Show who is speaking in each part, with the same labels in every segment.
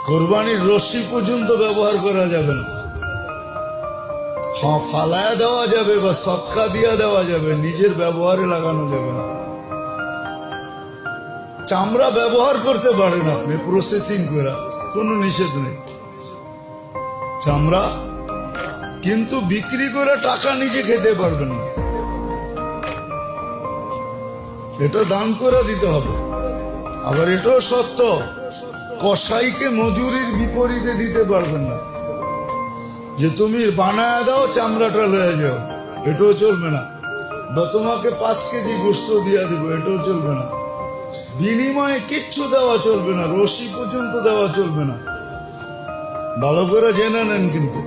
Speaker 1: কোরবানির রশি পর্যন্ত ব্যবহার করা যাবে না। হ্যাঁ, ফালায়া দেওয়া যাবে বা সৎকা দিয়া দেওয়া যাবে, নিজের ব্যবহারে লাগানো যাবে না। চামড়া ব্যবহার করতে পারেন আপনি প্রসেসিং করে, কোনো নিষেধ নেই চামড়া, কিন্তু বিক্রি করে টাকা নিজে খেতে পারবেন না, এটা দান করে দিতে হবে। আবার এটাও সত্য, কসাইকে মজুরির বিপরীতে দিতে পারবেন না, যে তুমি বানায় দাও চামড়াটা লয়ে যাও, এটাও চলবে না। বা তোমাকে 5 কেজি গোস্ত দিয়া দিব, এটাও চলবে না। বিনিময়ে কিচ্ছু দেওয়া চলবে না, রশি পর্যন্ত দেওয়া চলবে না। ভালো করে জেনে নেন। কিন্তু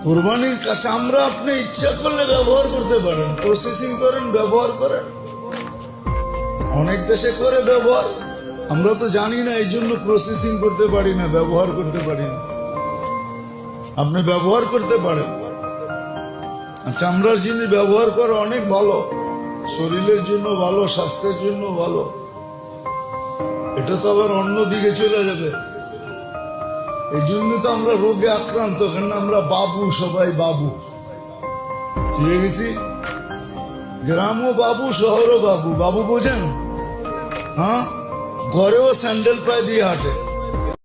Speaker 1: কোরবানির চামড়া আপনি ইচ্ছা করলে ব্যবহার করতে পারেন, প্রসেসিং করেন, ব্যবহার করেন। অনেক দেশে করে ব্যবহার, আমরা তো জানি না, এই জন্য প্রসেসিং করতে পারি না, ব্যবহার করতে পারি না। আপনি ব্যবহার করতে পারেন। চামড়ার জিনিস ব্যবহার করা অনেক ভালো, শরীরের জন্য ভালো, স্বাস্থ্যের জন্য ভালো। এটা তো আবার অন্য দিকে চলে যাবে, এই জন্য তো আমরা রোগে আক্রান্ত, কেন আমরা বাবু, সবাই বাবু ঠিক গেছি। গ্রামও বাবু, শহরও বাবু। বাবু বোঝেন? হ্যাঁ, ঘরেও স্যান্ডেল পায়ে দিয়ে হাঁটে।